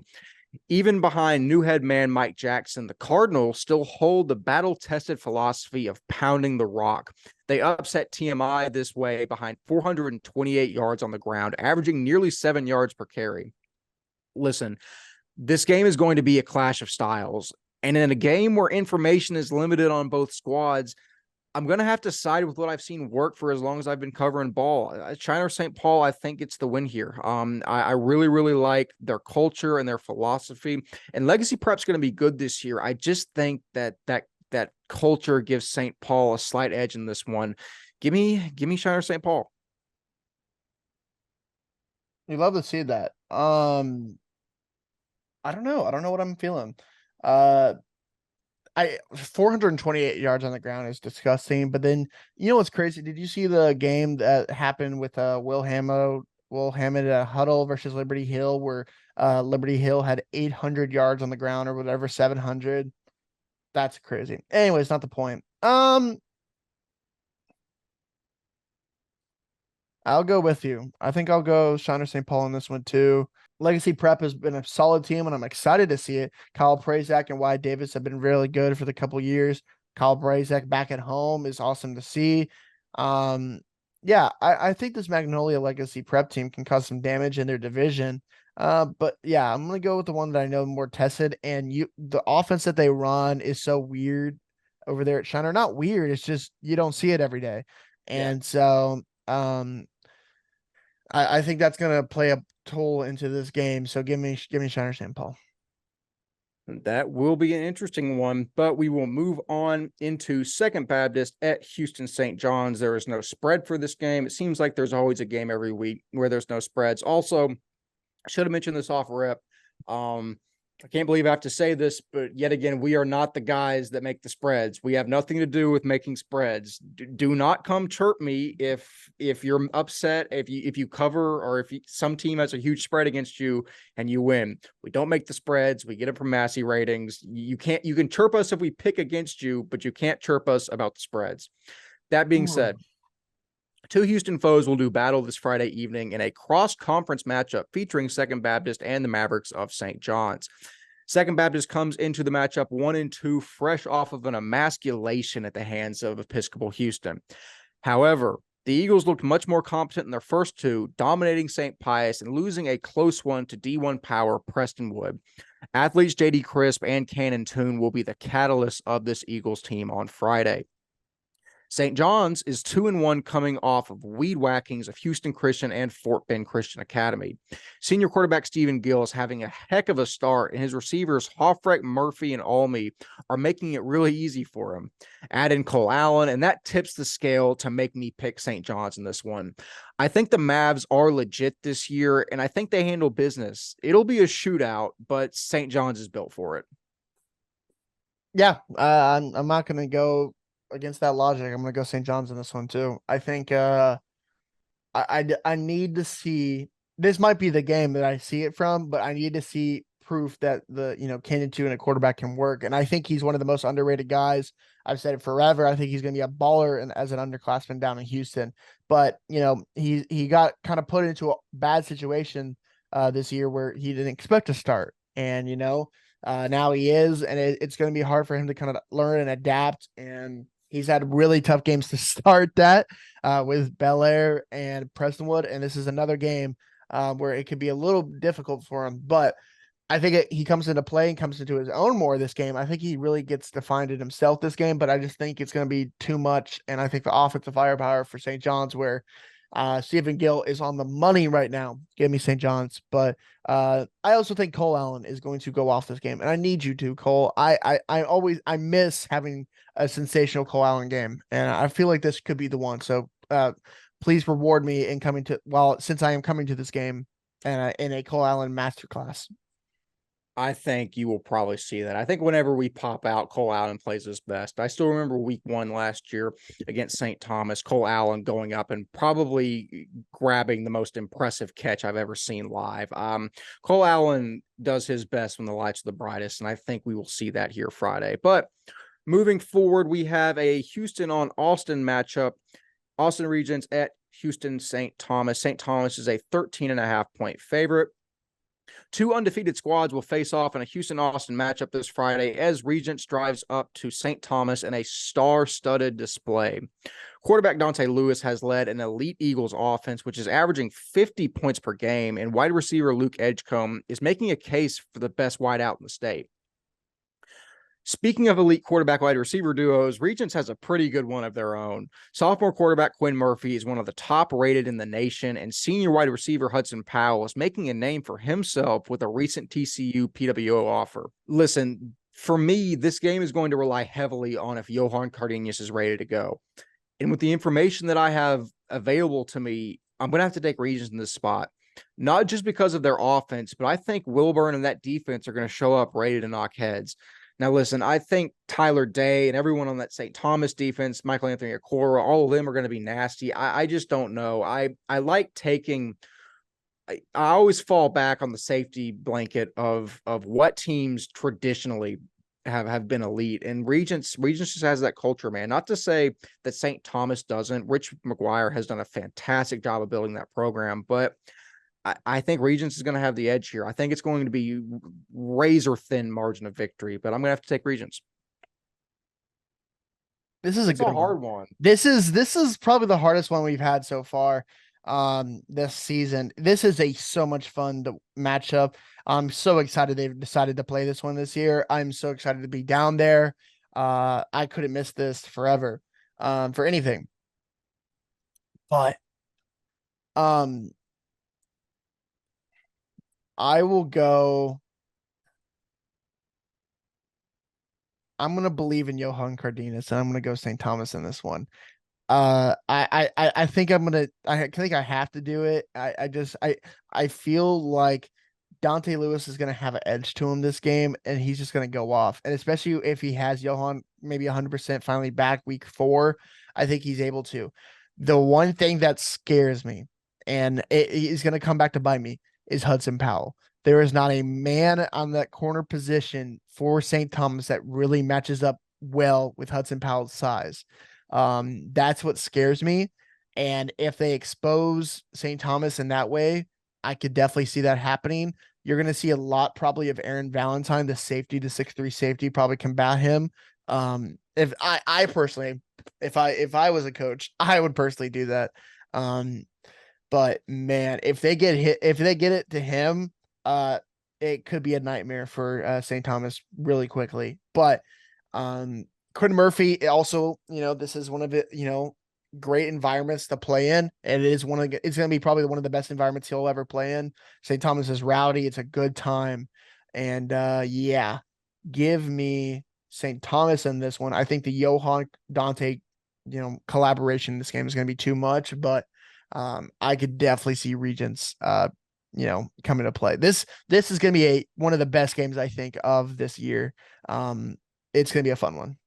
Even behind new head man Mike Jackson, the Cardinals still hold the battle-tested philosophy of pounding the rock. They upset TMI this way behind 428 yards on the ground, averaging nearly 7 yards per carry. Listen, this game is going to be a clash of styles. And in a game where information is limited on both squads, I'm going to have to side with what I've seen work for as long as I've been covering ball. China or St. Paul, I think it's the win here. I really, really like their culture and their philosophy. And Legacy Prep's going to be good this year. I just think that culture gives St. Paul a slight edge in this one. Give me China or St. Paul. You love to see that. I don't know. I don't know what I'm feeling. 428 yards on the ground is disgusting. But then you know what's crazy? Did you see the game that happened with Will Hammond at Huddle versus Liberty Hill, where Liberty Hill had 800 yards on the ground or whatever, 700? That's crazy. Anyways, not the point. I'll go with you. I think I'll go Shiner St. Paul in this one too. Legacy Prep has been a solid team, and I'm excited to see it. Kyle Prazak and Wyatt Davis have been really good for the couple years. Kyle Prazak back at home is awesome to see. Yeah, I think this Magnolia Legacy Prep team can cause some damage in their division. But yeah, I'm gonna go with the one that I know more tested. And the offense that they run is so weird over there at Shiner. Not weird, it's just you don't see it every day. And so I think that's going to play a toll into this game. So give me Shiner St. Paul. That will be an interesting one, but we will move on into Second Baptist at Houston St. John's. There is no spread for this game. It seems like there's always a game every week where there's no spreads. Also, I should have mentioned this off rep. I can't believe I have to say this, but yet again, we are not the guys that make the spreads. We have nothing to do with making spreads. Do not come chirp me if you're upset, if you cover, or if some team has a huge spread against you and you win. We don't make the spreads. We get it from Massey ratings. You can chirp us if we pick against you, but you can't chirp us about the spreads. That being said, two Houston foes will do battle this Friday evening in a cross-conference matchup featuring Second Baptist and the Mavericks of St. John's. Second Baptist comes into the matchup 1-2, fresh off of an emasculation at the hands of Episcopal Houston. However, the Eagles looked much more competent in their first two, dominating St. Pius and losing a close one to D1 power Prestonwood. Athletes J.D. Crisp and Cannon Toon will be the catalyst of this Eagles team on Friday. St. John's is 2-1 coming off of weed whackings of Houston Christian and Fort Bend Christian Academy. Senior quarterback Stephen Gill is having a heck of a start, and his receivers Hoffreck, Murphy, and Almy are making it really easy for him. Add in Cole Allen, and that tips the scale to make me pick St. John's in this one. I think the Mavs are legit this year, and I think they handle business. It'll be a shootout, but St. John's is built for it. Yeah, I'm not going to go against that logic. I'm going to go St. John's in this one too. I think I need to see, this might be the game that I see it from, but I need to see proof that Cannon 2 and a quarterback can work. And I think he's one of the most underrated guys. I've said it forever. I think he's going to be a baller and as an underclassman down in Houston. But he got kind of put into a bad situation this year where he didn't expect to start. And now he is, and it's going to be hard for him to kind of learn and adapt. And he's had really tough games to start that with Bel Air and Prestonwood. And this is another game where it could be a little difficult for him. But I think he comes into play and comes into his own more this game. I think he really gets to find it himself this game, but I just think it's going to be too much. And I think the offensive firepower for St. John's, where Stephen Gill is on the money right now. Give me St. John's. But I also think Cole Allen is going to go off this game. And I need you to, Cole. I miss having a sensational Cole Allen game. And I feel like this could be the one. So please reward me in since I am coming to this game and in a Cole Allen masterclass. I think you will probably see that. I think whenever we pop out, Cole Allen plays his best. I still remember week 1 last year against St. Thomas, Cole Allen going up and probably grabbing the most impressive catch I've ever seen live. Cole Allen does his best when the lights are the brightest, and I think we will see that here Friday. But moving forward, we have a Houston on Austin matchup. Austin Regents at Houston St. Thomas. St. Thomas is a 13.5-point favorite. Two undefeated squads will face off in a Houston-Austin matchup this Friday as Regents drives up to St. Thomas in a star-studded display. Quarterback Dante Lewis has led an elite Eagles offense, which is averaging 50 points per game, and wide receiver Luke Edgecombe is making a case for the best wideout in the state. Speaking of elite quarterback wide receiver duos, Regents has a pretty good one of their own. Sophomore quarterback Quinn Murphy is one of the top rated in the nation, and senior wide receiver Hudson Powell is making a name for himself with a recent TCU PWO offer. Listen, for me, this game is going to rely heavily on if Johan Cardenas is ready to go. And with the information that I have available to me, I'm going to have to take Regents in this spot. Not just because of their offense, but I think Wilburn and that defense are going to show up ready to knock heads. Now, listen, I think Tyler Day and everyone on that St. Thomas defense, Michael Anthony Okora, all of them are going to be nasty. I just don't know. I like taking – I always fall back on the safety blanket of what teams traditionally have been elite. And Regents just has that culture, man. Not to say that St. Thomas doesn't. Rich McGuire has done a fantastic job of building that program, but – I think Regents is going to have the edge here. I think it's going to be razor thin margin of victory, but I'm going to have to take Regents. This is a hard one. This is probably the hardest one we've had so far this season. This is so much fun to match up. I'm so excited they've decided to play this one this year. I'm so excited to be down there. I couldn't miss this forever for anything. But I will go. I'm gonna believe in Johan Cardenas, and I'm gonna go St. Thomas in this one. I think I think I have to do it. I feel like Dante Lewis is gonna have an edge to him this game, and he's just gonna go off. And especially if he has Johan maybe 100% finally back week 4, I think he's able to. The one thing that scares me, and it is gonna come back to bite me, is Hudson Powell. There is not a man on that corner position for St. Thomas that really matches up well with Hudson Powell's size. That's what scares me. And if they expose St. Thomas in that way, I could definitely see that happening. You're going to see a lot probably of Aaron Valentine, the safety, the 6'3" safety, probably combat him. If I personally, if I was a coach, I would personally do that. But man, if they get it to him, it could be a nightmare for St. Thomas really quickly. But Quinn Murphy also, this is one of it, great environments to play in. And it's going to be probably one of the best environments he'll ever play in. St. Thomas is rowdy. It's a good time. And yeah, give me St. Thomas in this one. I think the Johan Dante, collaboration in this game is going to be too much, but I could definitely see Regents, come into play. This is going to be one of the best games, I think, of this year. It's going to be a fun one.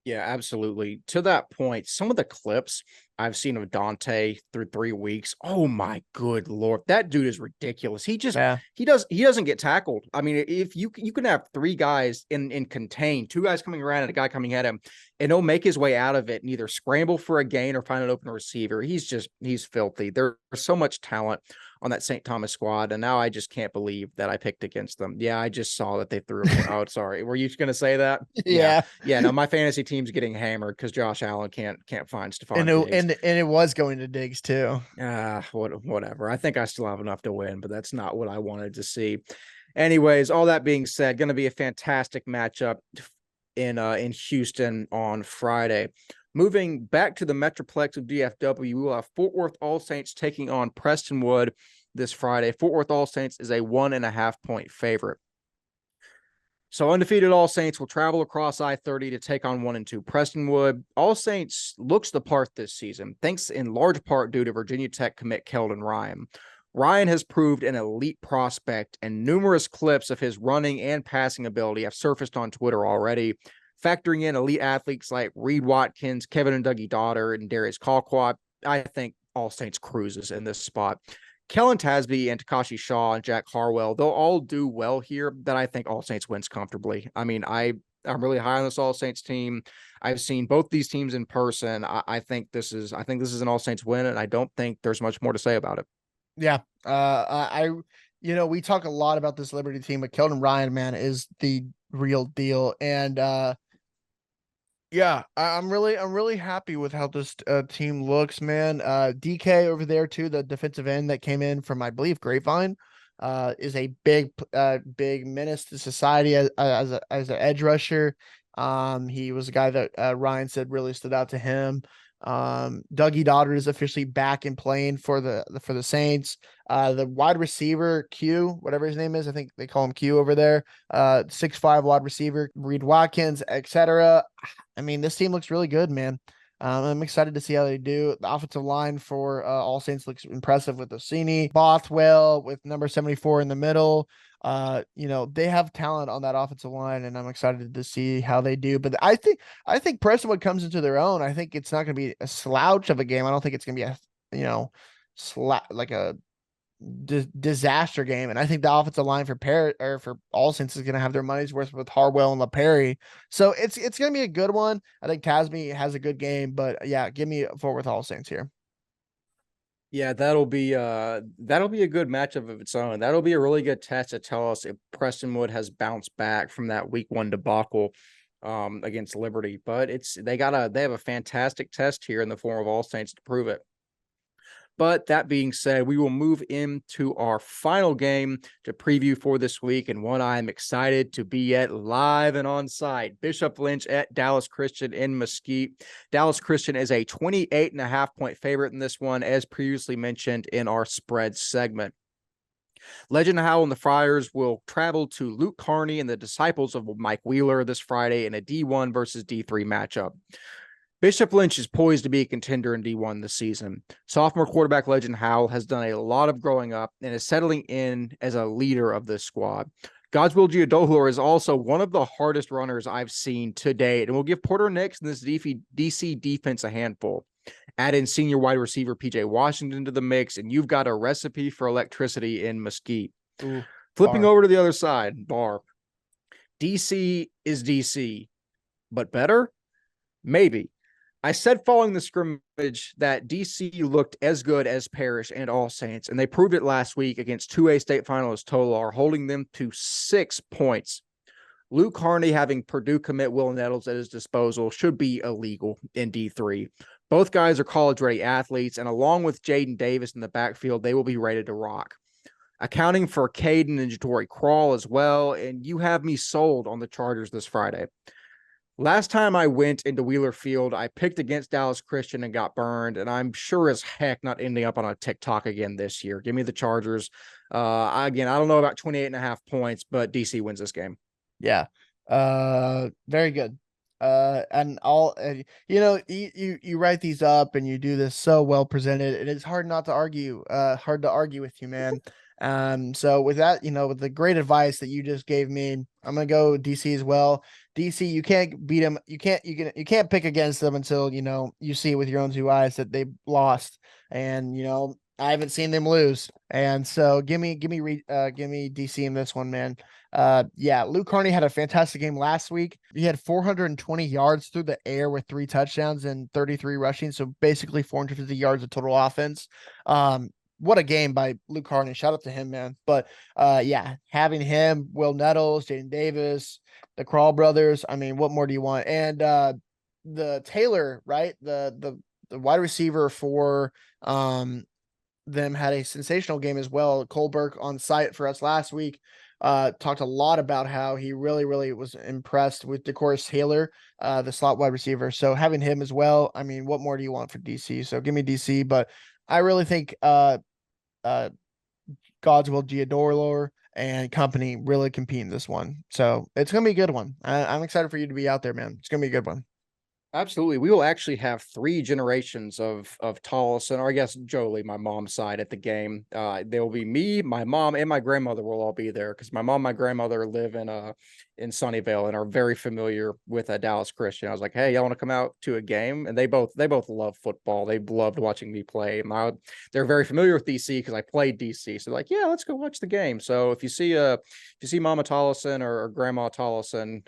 Yeah, absolutely. To that point, some of the clips I've seen of Dante through 3 weeks. Oh my good Lord. That dude is ridiculous. He doesn't get tackled. I mean, if you can have 3 guys in contain, 2 guys coming around and a guy coming at him, and he'll make his way out of it and either scramble for a gain or find an open receiver. He's filthy. There's so much talent on that St. Thomas squad, and now I just can't believe that I picked against them. Yeah, I just saw that they threw. Oh, sorry. Were you going to say that? Yeah. No, my fantasy team's getting hammered because Josh Allen can't find Stephon Diggs. And it was going to Diggs too. Whatever. I think I still have enough to win, but that's not what I wanted to see. Anyways, all that being said, going to be a fantastic matchup in Houston on Friday. Moving back to the Metroplex of DFW, we will have Fort Worth All Saints taking on Prestonwood this Friday. Fort Worth All Saints is a 1.5 point favorite. So undefeated All Saints will travel across I-30 to take on 1 and 2 Prestonwood. All Saints looks the part this season, thanks in large part due to Virginia Tech commit Keldon Ryan. Ryan has proved an elite prospect, and numerous clips of his running and passing ability have surfaced on Twitter already, factoring in elite athletes like Reed Watkins, Kevin and Dougie Daughter, and Darius Colquott. I think All Saints cruises in this spot. Kellen Tasby and Takashi Shaw and Jack Harwell, they'll all do well here, but I think All Saints wins comfortably. I mean, I'm really high on this All Saints team. I've seen both these teams in person. I think this is an All Saints win, and I don't think there's much more to say about it. Yeah. We talk a lot about this Liberty team, but Keldon Ryan, man, is the real deal. And yeah, I'm really happy with how this team looks, man. DK over there too, the defensive end that came in from, I believe, Grapevine. is a big menace to society as an edge rusher. He was a guy that Ryan said really stood out to him. Dougie Doddard is officially back and playing for the Saints. The wide receiver Q, whatever his name is, I think they call him Q over there. 6'5" wide receiver, Reed Watkins, etc. I mean, this team looks really good, man. I'm excited to see how they do. The offensive line for All Saints looks impressive with Ossini, Bothwell with number 74 in the middle. They have talent on that offensive line, and I'm excited to see how they do. But I think Prestonwood comes into their own. I think it's not going to be a slouch of a game. I don't think it's going to be like a disaster game. And I think the offensive line for All Saints is going to have their money's worth with Harwell and LaPerry. So it's going to be a good one. I think Tasmi has a good game, but yeah, give me Fort Worth All Saints here. Yeah, that'll be a good matchup of its own. That'll be a really good test to tell us if Prestonwood has bounced back from that week 1 debacle against Liberty. But they have a fantastic test here in the form of All Saints to prove it. But that being said, we will move into our final game to preview for this week, and one I am excited to be at live and on site. Bishop Lynch at Dallas Christian in Mesquite. Dallas Christian is a 28.5-point favorite in this one, as previously mentioned in our spread segment. Legend Howell and the Friars will travel to Luke Carney and the Disciples of Mike Wheeler this Friday in a D1 versus D3 matchup. Bishop Lynch is poised to be a contender in D1 this season. Sophomore quarterback Legend Howell has done a lot of growing up and is settling in as a leader of this squad. Godswill Giadohler is also one of the hardest runners I've seen to date, and will give Porter Nix and this DC defense a handful. Add in senior wide receiver PJ Washington to the mix, and you've got a recipe for electricity in Mesquite. Ooh, Flipping over to the other side, DC is DC, but better? Maybe. I said following the scrimmage that DC looked as good as Parish and All Saints, and they proved it last week against 2A state finalist Tolar, holding them to 6 points. Luke Carney, having Purdue commit Will Nettles at his disposal, should be illegal in D3. Both guys are college-ready athletes, and along with Jaden Davis in the backfield, they will be ready to rock. Accounting for Caden and Jatori Crawl as well, and you have me sold on the Chargers this Friday. Last time I went into Wheeler Field, I picked against Dallas Christian and got burned, and I'm sure as heck not ending up on a TikTok again this year. Give me the Chargers. Again, I don't know about 28.5 points, but DC wins this game. Yeah. Very good. And you write these up and you do this so well presented, and it's hard not to argue, hard to argue with you, man. So with that, with the great advice that you just gave me, I'm going to go DC as well. DC, you can't beat them. You can't pick against them until, you see it with your own 2 eyes that they lost. And, I haven't seen them lose. And so give me DC in this one, man. Luke Carney had a fantastic game last week. He had 420 yards through the air with 3 touchdowns and 33 rushing. So basically 450 yards of total offense. What a game by Luke Carney. Shout out to him, man. But having him, Will Nettles, Jaden Davis, the Crawl brothers. I mean, what more do you want? And the Taylor, right? The wide receiver for them had a sensational game as well. Cole Burke on site for us last week. Talked a lot about how he really, really was impressed with DeCoris Taylor, the slot wide receiver. So having him as well, I mean, what more do you want for DC? So give me DC, but I really think Godswill Giadohler and company really compete in this one. So it's going to be a good one. I'm excited for you to be out there, man. It's going to be a good one. Absolutely. We will actually have 3 generations of Tolleson, or I guess Jolie, my mom's side, at the game. There will be me, my mom, and my grandmother will all be there, because my mom and my grandmother live in Sunnyvale and are very familiar with Dallas Christian. I was like, hey, y'all want to come out to a game? And they both love football. They loved watching me play. They're very familiar with DC because I played DC. So like, yeah, let's go watch the game. So if you see Mama Tolleson or Grandma Tolleson,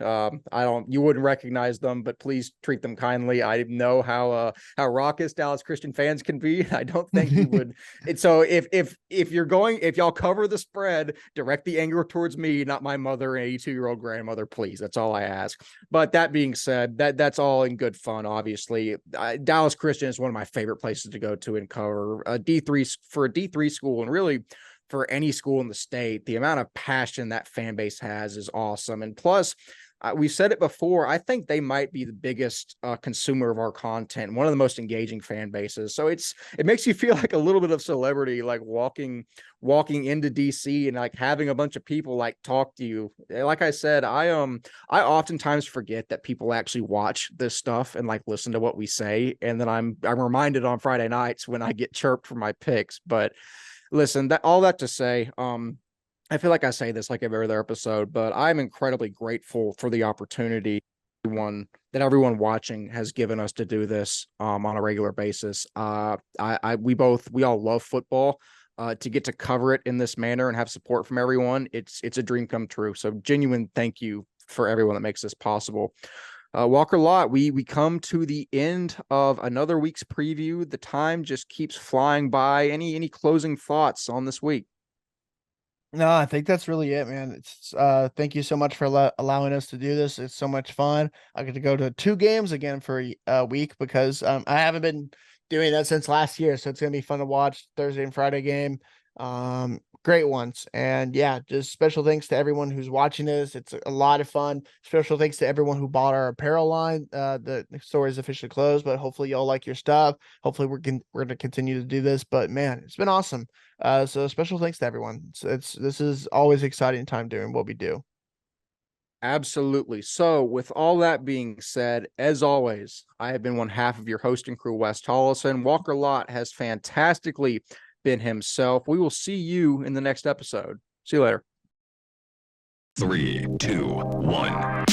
you wouldn't recognize them, but please treat them kindly. I know how raucous Dallas Christian fans can be. I don't think you would. And so if y'all cover the spread, direct the anger towards me, not my mother and 82-year-old grandmother, please. That's all I ask. But that being said, that's all in good fun. Obviously, Dallas Christian is one of my favorite places to go to and cover a D3 school, and really for any school in the state. The amount of passion that fan base has is awesome. And plus, we've said it before, I think they might be the biggest consumer of our content, one of the most engaging fan bases. So it makes you feel like a little bit of celebrity, like walking into DC and like having a bunch of people like talk to you. Like I said, I oftentimes forget that people actually watch this stuff and like listen to what we say, and then I'm reminded on Friday nights when I get chirped for my picks. But listen, all that to say, I feel like I say this like every other episode, but I'm incredibly grateful for the opportunity that everyone watching has given us to do this on a regular basis. We all love football. To get to cover it in this manner and have support from everyone, it's a dream come true. So genuine thank you for everyone that makes this possible. Walker, Lott, we come to the end of another week's preview. The time just keeps flying by. Any closing thoughts on this week? No, I think that's really it, man. It's thank you so much for allowing us to do this. It's so much fun. I get to go to 2 games again for a week because I haven't been doing that since last year, so it's gonna be fun to watch Thursday and Friday game. Great ones. And yeah, just special thanks to everyone who's watching this. It's a lot of fun. Special thanks to everyone who bought our apparel line. The store is officially closed, but hopefully y'all like your stuff. Hopefully we're gonna continue to do this. But man, it's been awesome. So special thanks to everyone. This is always exciting time doing what we do. Absolutely. So with all that being said, as always, I have been one half of your hosting crew, Wes Tolleson. Walker Lott has fantastically been himself. We will see you in the next episode. See you later. 3, 2, 1.